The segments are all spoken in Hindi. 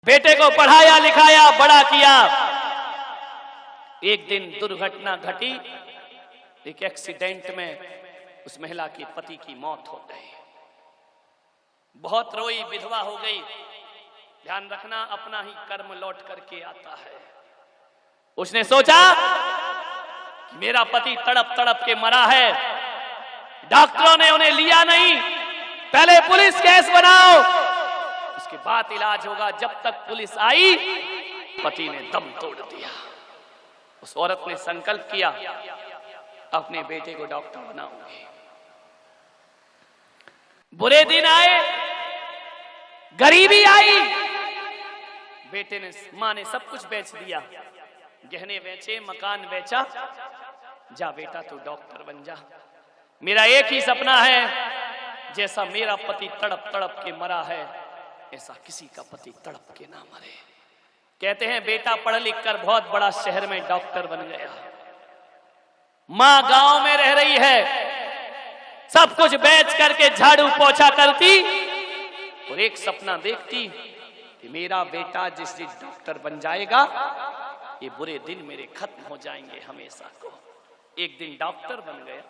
बेटे को पढ़ाया लिखाया बड़ा किया। एक दिन दुर्घटना घटी, एक एक्सीडेंट में उस महिला के पति की मौत हो गई। बहुत रोई, विधवा हो गई। ध्यान रखना, अपना ही कर्म लौट करके आता है। उसने सोचा कि मेरा पति तड़प तड़प के मरा है, डॉक्टरों ने उन्हें लिया नहीं, पहले पुलिस केस बनाओ, उसके बाद इलाज होगा। जब तक पुलिस आई, पति ने दम तोड़ दिया। उस औरत ने संकल्प किया, अपने बेटे को डॉक्टर बनाऊंगी। बुरे दिन आए, गरीबी आई, बेटे ने, मां ने सब कुछ बेच दिया, गहने बेचे, मकान बेचा। जा बेटा तू डॉक्टर बन जा, मेरा एक ही सपना है, जैसा मेरा पति तड़प तड़प के मरा है, ऐसा किसी का पति तड़प के ना मरे। कहते हैं बेटा पढ़ लिख कर बहुत बड़ा शहर में डॉक्टर बन गया। मां गांव में रह रही है, सब कुछ बेच करके झाड़ू पोछा करती और एक सपना देखती कि मेरा बेटा जिस दिन डॉक्टर बन जाएगा, ये बुरे दिन मेरे खत्म हो जाएंगे हमेशा को। एक दिन डॉक्टर बन गया।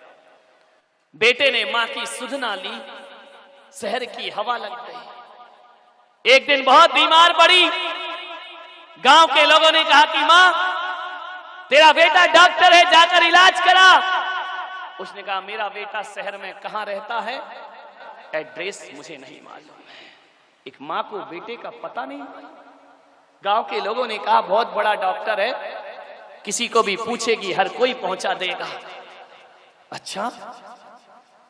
बेटे ने मां की सुध ना ली, शहर की हवा लग गई। एक दिन बहुत बीमार पड़ी। गांव के लोगों ने कहा कि मां, तेरा बेटा डॉक्टर है, जाकर इलाज करा। उसने कहा मेरा बेटा शहर में कहां रहता है, एड्रेस मुझे नहीं मालूम है। एक मां को बेटे का पता नहीं। गांव के लोगों ने कहा बहुत बड़ा डॉक्टर है, किसी को भी पूछेगी हर कोई पहुंचा देगा। अच्छा,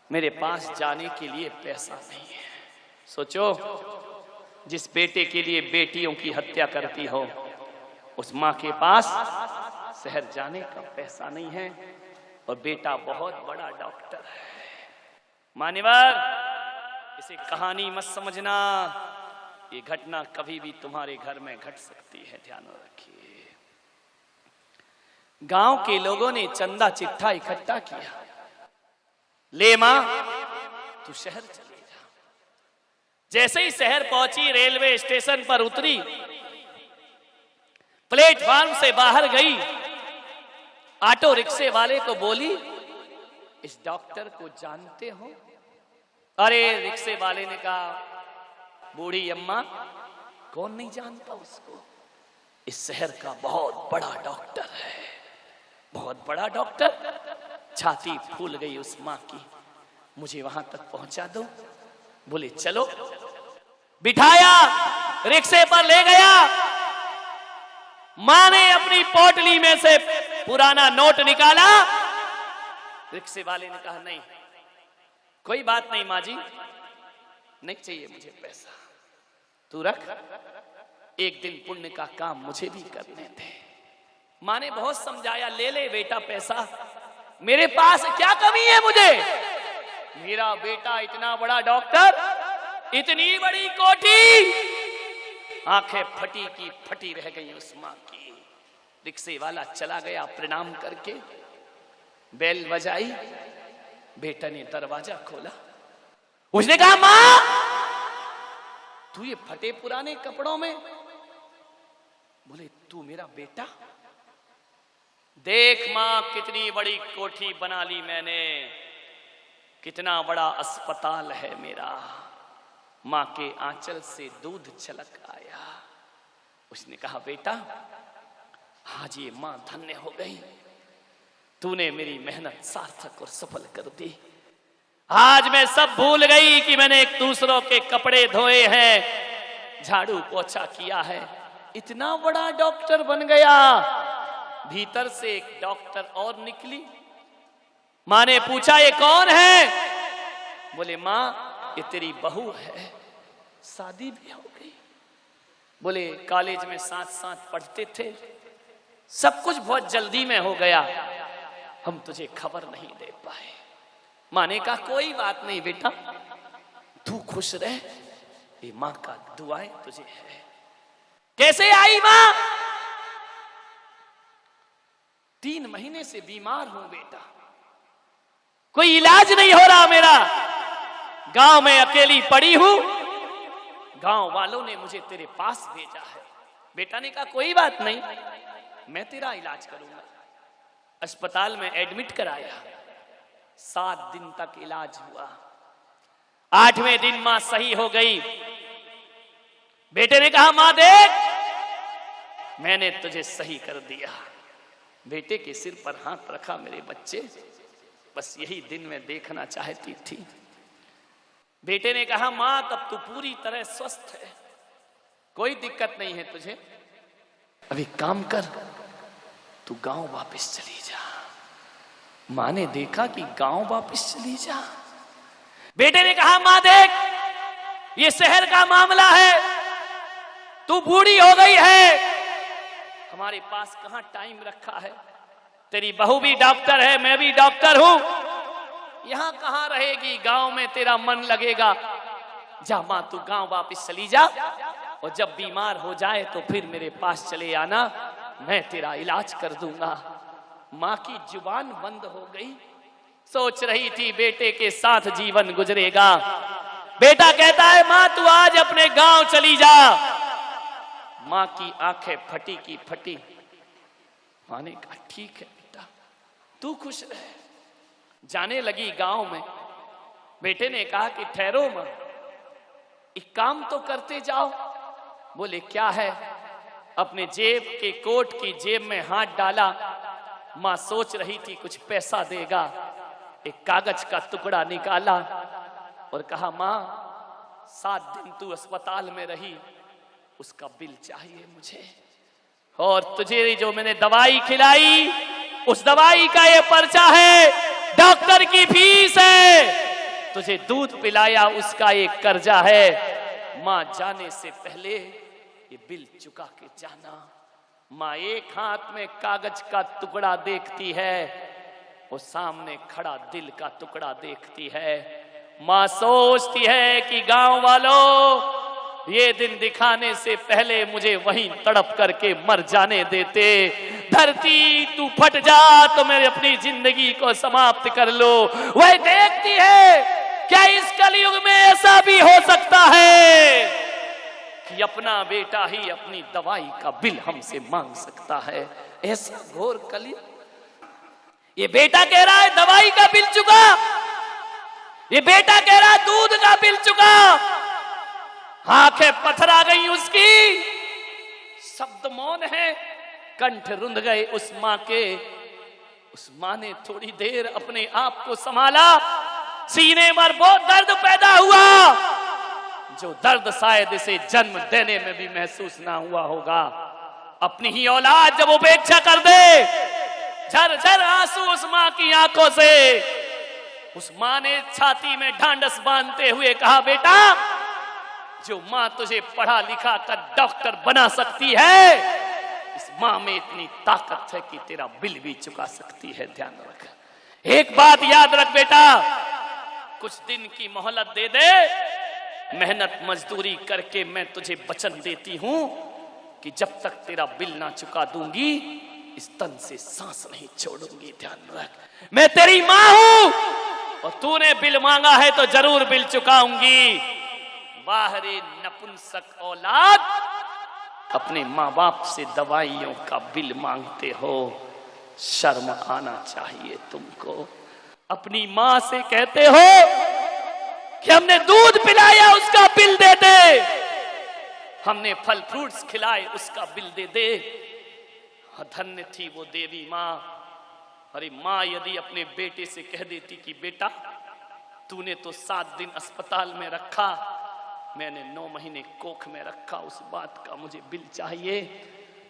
मेरे पास जाने के लिए पैसा नहीं है। सोचो, जिस बेटे के लिए बेटियों की हत्या करती हो, उस मां के पास शहर जाने का पैसा नहीं है और बेटा बहुत बड़ा डॉक्टर है। मान्यवर, इसे कहानी मत समझना, ये घटना कभी भी तुम्हारे घर में घट सकती है, ध्यान रखिए। गांव के लोगों ने चंदा चिट्ठा इकट्ठा किया, ले मां तू शहर चले जा। जैसे ही शहर पहुंची, रेलवे स्टेशन पर उतरी, प्लेटफार्म से बाहर गई, ऑटो रिक्शे वाले को बोली इस डॉक्टर को जानते हो? अरे रिक्शे वाले ने कहा बूढ़ी अम्मा, कौन नहीं जानता उसको, इस शहर का बहुत बड़ा डॉक्टर है, बहुत बड़ा डॉक्टर। छाती फूल गई उस मां की, मुझे वहां तक पहुंचा दो। बोले चलो। बिठाया, रिक्शे पर ले गया। मां ने अपनी पोटली में से पुराना नोट निकाला। रिक्शे वाले ने कहा नहीं, कोई बात नहीं मां जी, नहीं चाहिए मुझे पैसा, तू रख, एक दिन पुण्य का काम मुझे भी करने दे। मां ने बहुत समझाया, ले ले बेटा पैसा, मेरे पास क्या कमी है मुझे, मेरा बेटा इतना बड़ा डॉक्टर, इतनी बड़ी कोठी। आंखें फटी की फटी रह गई उस मां की। रिक्शे वाला चला गया, प्रणाम करके बेल बजाई, बेटा ने दरवाजा खोला। उसने कहा मां, तू ये फटे पुराने कपड़ों में? बोले तू मेरा बेटा? देख मां, कितनी बड़ी कोठी बना ली मैंने, कितना बड़ा अस्पताल है मेरा। मां के आंचल से दूध छलक आया। उसने कहा बेटा, आज ये मां धन्य हो गई, तूने मेरी मेहनत सार्थक और सफल कर दी। आज मैं सब भूल गई कि मैंने एक दूसरों के कपड़े धोए हैं, झाड़ू पोछा किया है, इतना बड़ा डॉक्टर बन गया। भीतर से एक डॉक्टर और निकली। मां ने पूछा ये कौन है? बोले मां, ये तेरी बहू है, शादी भी हो गई। बोले कॉलेज में साथ साथ पढ़ते थे, सब कुछ बहुत जल्दी में हो गया, हम तुझे खबर नहीं दे पाए। मां ने कहा कोई बात नहीं बेटा, तू खुश रह, ये मां का दुआएं तुझे है। कैसे आई मां? 3 महीने से बीमार हूं बेटा, कोई इलाज नहीं हो रहा मेरा, गांव में अकेली पड़ी हूं, गांव वालों ने मुझे तेरे पास भेजा है। बेटा ने कहा कोई बात नहीं, मैं तेरा इलाज करूंगा। अस्पताल में एडमिट कराया, 7 दिन तक इलाज हुआ। 8वें दिन मां सही हो गई। बेटे ने कहा मां देख, मैंने तुझे सही कर दिया। बेटे के सिर पर हाथ रखा, मेरे बच्चे बस यही दिन मैं देखना चाहती थी। बेटे ने कहा मां तब तू पूरी तरह स्वस्थ है, कोई दिक्कत नहीं है तुझे, अभी काम कर, तू गांव वापस चली जा। मां ने देखा कि गांव वापस चली जा। बेटे ने कहा मां देख, ये शहर का मामला है, तू बूढ़ी हो गई है, हमारे पास कहां टाइम रखा है, तेरी बहू भी डॉक्टर है, मैं भी डॉक्टर हूं, यहां कहां रहेगी, गांव में तेरा मन लगेगा। जा मां तू गांव वापस चली जा, और जब बीमार हो जाए तो फिर मेरे पास चले आना, मैं तेरा इलाज कर दूंगा। मां की जुबान बंद हो गई, सोच रही थी बेटे के साथ जीवन गुजरेगा। बेटा कहता है मां तू आज अपने गांव चली जा। मां की आंखें फटी की फटी। मां ने कहा ठीक है बेटा, तू खुश रहे। जाने लगी गांव में। बेटे ने कहा कि ठहरो मां, एक काम तो करते जाओ। बोले क्या है? अपने जेब के कोट की जेब में हाथ डाला। मां सोच रही थी कुछ पैसा देगा, एक कागज का टुकड़ा निकाला और कहा मां 7 दिन तू अस्पताल में रही, उसका बिल चाहिए मुझे, और तुझे जो मैंने दवाई खिलाई उस दवाई का ये पर्चा है, डॉक्टर की फीस है, तुझे दूध पिलाया उसका एक कर्जा है। मां जाने से पहले ये बिल चुका के जाना। मां एक हाथ में कागज का टुकड़ा देखती है, वो सामने खड़ा दिल का टुकड़ा देखती है। मां सोचती है कि गांव वालों, ये दिन दिखाने से पहले मुझे वहीं तड़प करके मर जाने देते। धरती तू फट जा तो मैं अपनी जिंदगी को समाप्त कर लो। वह देखती है क्या इस कलयुग में ऐसा भी हो सकता है कि अपना बेटा ही अपनी दवाई का बिल हमसे मांग सकता है। ऐसा घोर कलयुग। ये बेटा कह रहा है दवाई का बिल चुका, ये बेटा कह रहा है दूध का बिल चुका। आंखें पथरा गई उसकी, शब्द मौन है, कंठ रुंध गए उस मां के। उस मां ने थोड़ी देर अपने आप को संभाला। सीने पर बहुत दर्द पैदा हुआ, जो दर्द शायद इसे जन्म देने में भी महसूस ना हुआ होगा। अपनी ही औलाद जब उपेक्षा कर दे, झरझर आंसू उस मां की आंखों से। उस मां ने छाती में ढांढस बांधते हुए कहा बेटा, जो मां तुझे पढ़ा लिखा कर डॉक्टर बना सकती है, इस मां में इतनी ताकत है कि तेरा बिल भी चुका सकती है। ध्यान रख, एक बात याद रख बेटा, कुछ दिन की मोहलत दे दे, मेहनत मजदूरी करके मैं तुझे वचन देती हूं कि जब तक तेरा बिल ना चुका दूंगी, इस तन से सांस नहीं छोड़ूंगी। ध्यान रख, मैं तेरी मां हूं और तूने बिल मांगा है तो जरूर बिल चुकाऊंगी। बाहरी नपुंसक औलाद, अपने माँ बाप से दवाइयों का बिल मांगते हो, शर्म आना चाहिए तुमको। अपनी माँ से कहते हो कि हमने दूध पिलाया उसका बिल दे दे, हमने फल फ्रूट्स खिलाए उसका बिल दे दे। धन्य थी वो देवी माँ। अरे माँ यदि अपने बेटे से कह देती कि बेटा तूने तो 7 दिन अस्पताल में रखा, मैंने 9 महीने कोख में रखा, उस बात का मुझे बिल चाहिए।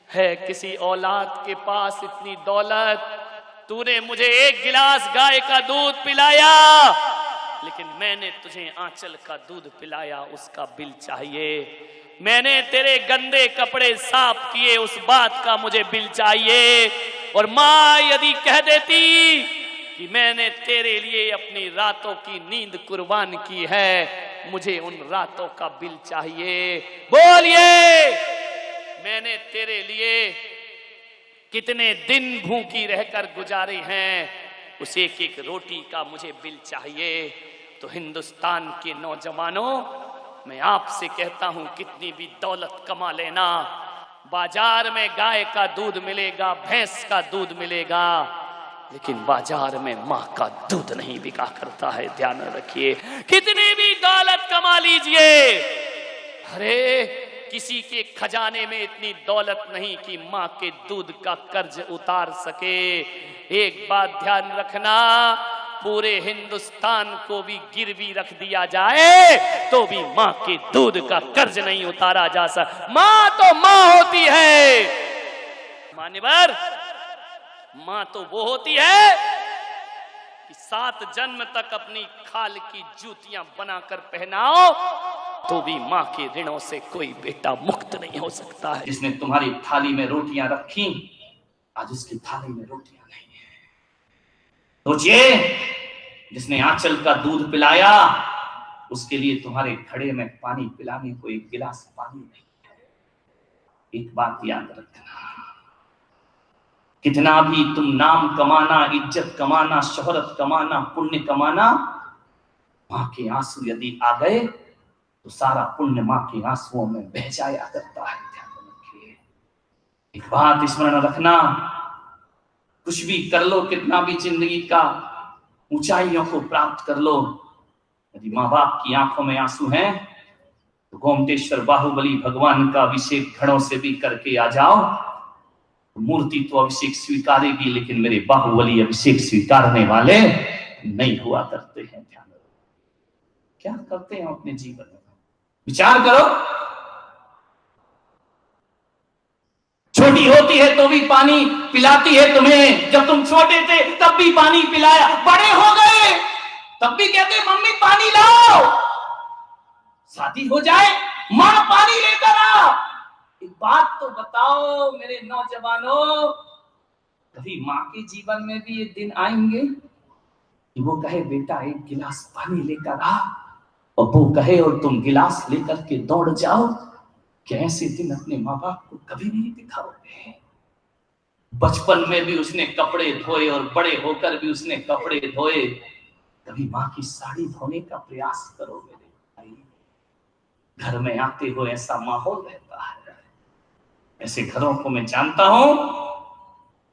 है किसी औलाद के पास इतनी दौलत, तूने मुझे 1 गिलास गाय का दूध पिलाया, लेकिन मैंने तुझे आंचल का दूध पिलाया, उसका बिल चाहिए। मैंने तेरे गंदे कपड़े साफ किए, उस बात का मुझे बिल चाहिए। और माँ यदि कह देती कि मैंने तेरे लिए अपनी रातों की नींद कुर्बान की है, मुझे उन रातों का बिल चाहिए। बोलिए, मैंने तेरे लिए कितने दिन भूखी रहकर गुजारे हैं, उस एक एक रोटी का मुझे बिल चाहिए। तो हिंदुस्तान के नौजवानों, मैं आपसे कहता हूं कितनी भी दौलत कमा लेना, बाजार में गाय का दूध मिलेगा, भैंस का दूध मिलेगा, लेकिन बाजार में मां का दूध नहीं बिका करता है। ध्यान रखिए, कितनी भी दौलत कमा लीजिए, अरे किसी के खजाने में इतनी दौलत नहीं कि मां के दूध का कर्ज उतार सके। एक बात ध्यान रखना, पूरे हिंदुस्तान को भी गिरवी रख दिया जाए तो भी मां के दूध का कर्ज नहीं उतारा जा सकता। मां तो मां होती है, मान्यवर, मां तो वो होती है कि 7 जन्म तक अपनी खाल की जूतियां बनाकर पहनाओ तो भी मां के ऋणों से कोई बेटा मुक्त नहीं हो सकता है। जिसने तुम्हारी थाली में रोटियां रखी, आज उसकी थाली में रोटियां नहीं है। सोचिए, जिसने आंचल का दूध पिलाया, उसके लिए तुम्हारे घड़े में पानी पिलाने को एक गिलास पानी नहीं है। एक बात याद रखना, कितना भी तुम नाम कमाना, इज्जत कमाना, शोहरत कमाना, पुण्य कमाना, मां के आंसू यदि आ गए तो सारा पुण्य मां के आंसुओं में बह जाया करता है। ध्यान रखिए, एक बात स्मरण रखना, कुछ भी कर लो, कितना भी जिंदगी का ऊंचाइयों को प्राप्त कर लो, यदि मां बाप की आंखों में आंसू हैं तो गोमतेश्वर बाहुबली भगवान का अभिषेक घड़ों से भी करके आ जाओ, तो मूर्ति तो अभिषेक स्वीकारेगी, लेकिन मेरे बाहुबली अभिषेक स्वीकारने वाले नहीं हुआ करते हैं। ध्यान रखो, क्या करते हैं अपने जीवन में, विचार करो। छोटी होती है तो भी पानी पिलाती है तुम्हें, जब तुम छोटे थे तब भी पानी पिलाया, बड़े हो गए तब भी कहते मम्मी पानी लाओ, शादी हो जाए मां पानी लेकर आ। एक बात तो बताओ मेरे नौजवानों, कभी मां के जीवन में भी ये दिन आएंगे कि वो कहे बेटा एक गिलास पानी लेकर आ, और वो कहे और तुम गिलास लेकर के दौड़ जाओ? क्या ऐसे दिन अपने माँ बाप को कभी नहीं दिखाओगे? बचपन में भी उसने कपड़े धोए और बड़े होकर भी उसने कपड़े धोए, कभी माँ की साड़ी धोने का प्रयास करो मेरे भाई। घर में आते हो ऐसा माहौल रहता है, ऐसे घरों को मैं जानता हूं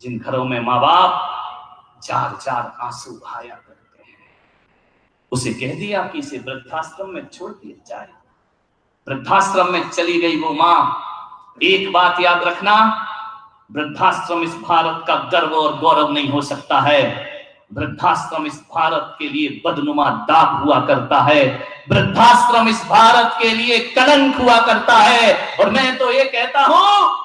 जिन घरों में माँ बाप जार जार आंसू बहाया करते हैं। उसे कह दिया कि इसे वृद्धाश्रम में छोड़ दिया जाए, वृद्धाश्रम में चली गई वो मां। एक बात याद रखना, वृद्धाश्रम इस भारत का गर्व और गौरव नहीं हो सकता है। वृद्धाश्रम इस भारत के लिए बदनुमा दाग हुआ करता है, वृद्धाश्रम इस भारत के लिए कलंक हुआ करता है। और मैं तो ये कहता हूं,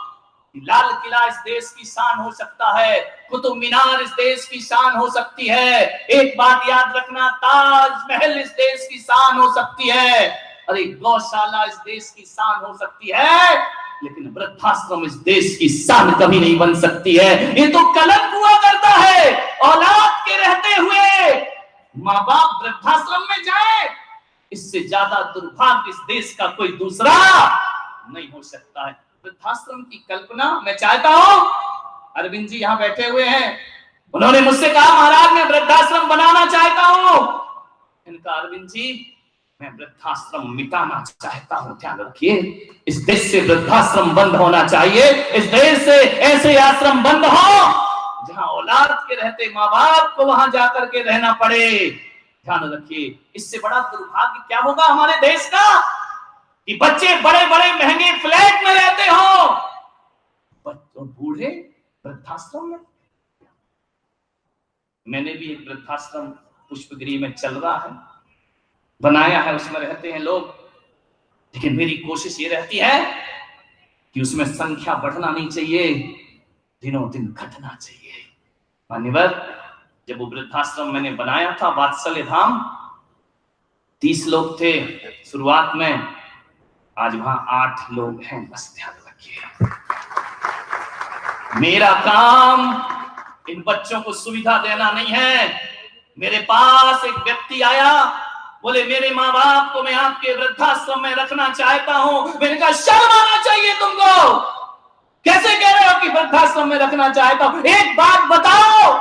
लाल किला इस देश की शान हो सकता है, कुतुब मीनार इस देश की शान हो सकती है, एक बात याद रखना, ताजमहल इस देश की शान हो सकती है, अरे गौशाला इस देश की शान हो सकती है, लेकिन वृद्धाश्रम इस देश की शान कभी नहीं बन सकती है। ये तो कलंक हुआ करता है, औलाद के रहते हुए माँ बाप वृद्धाश्रम में जाए, इससे ज्यादा दुर्भाग्य इस देश का कोई दूसरा नहीं हो सकता है। वृद्धाश्रम की कल्पना मैं चाहता हूं, अरविंद जी यहाँ बैठे हुए हैं, उन्होंने मुझसे कहा महाराज मैं वृद्धाश्रम बनाना चाहता हूं। इनका अरविंद जी मैं वृद्धाश्रम मिटाना चाहता हूं। ध्यान रखिए, इस देश से वृद्धाश्रम बंद होना चाहिए, इस देश से ऐसे आश्रम बंद हो जहां औलाद के रहते माँ बाप को वहां जाकर के रहना पड़े। ध्यान रखिए, इससे बड़ा दुर्भाग्य क्या होगा हमारे देश का कि बच्चे बड़े बड़े महंगे फ्लैट में रहते हो, बच्चों बूढ़े वृद्धाश्रम में। मैंने भी एक वृद्धाश्रम पुष्पगिरी में चल रहा है, बनाया है, उसमें रहते हैं लोग, लेकिन मेरी कोशिश ये रहती है कि उसमें संख्या बढ़ना नहीं चाहिए, दिनों दिन घटना चाहिए। मान्यवर, जब वो वृद्धाश्रम मैंने बनाया था वात्सल्य धाम, 30 लोग थे शुरुआत में, आज वहां 8 लोग हैं, बस ध्यान रखिए। मेरा काम इन बच्चों को सुविधा देना नहीं है। मेरे पास एक व्यक्ति आया, बोले मेरे माँ बाप को मैं आपके वृद्धाश्रम में रखना चाहता हूं। मैंने कहा शर्म आना चाहिए तुमको, कैसे कह रहे हो कि वृद्धाश्रम में रखना चाहता हूं? एक बात बताओ,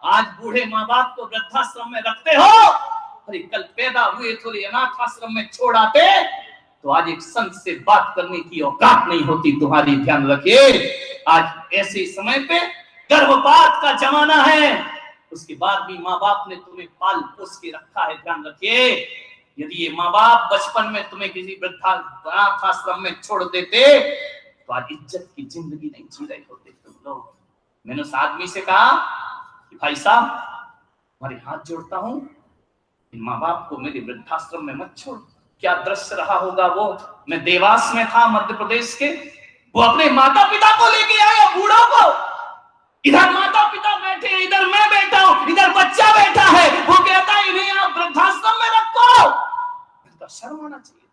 आज बूढ़े माँ बाप को वृद्धाश्रम में रखते हो, अरे कल पैदा हुए थोड़ी अनाथ आश्रम में छोड़ आते तो आज एक संत से बात करने की औकात नहीं होती तुम्हारी। ध्यान रखिए, आज ऐसे समय पे गर्भपात का जमाना है, उसके बाद भी माँ बाप ने तुम्हें पाल पोस के रखा है। ध्यान रखिए, यदि ये माँ बाप बचपन में तुम्हें किसी वृद्धाश्रम में छोड़ देते तो आज इज्जत की जिंदगी नहीं जी रहे होते तुम लोग। मैंने उस आदमी से कहा कि भाई साहब, तुम्हारे हाथ जोड़ता हूं, माँ बाप को मेरे वृद्धाश्रम में मत छोड़। क्या दृश्य रहा होगा वो। मैं देवास में था, मध्य प्रदेश के, वो अपने माता पिता को लेके आया, बूढ़ों को। इधर माता पिता बैठे, इधर मैं बैठा हूं, इधर बच्चा बैठा है। वो कहता है इन्हें आप वृद्धाश्रम में रखो। शर्म आना चाहिए।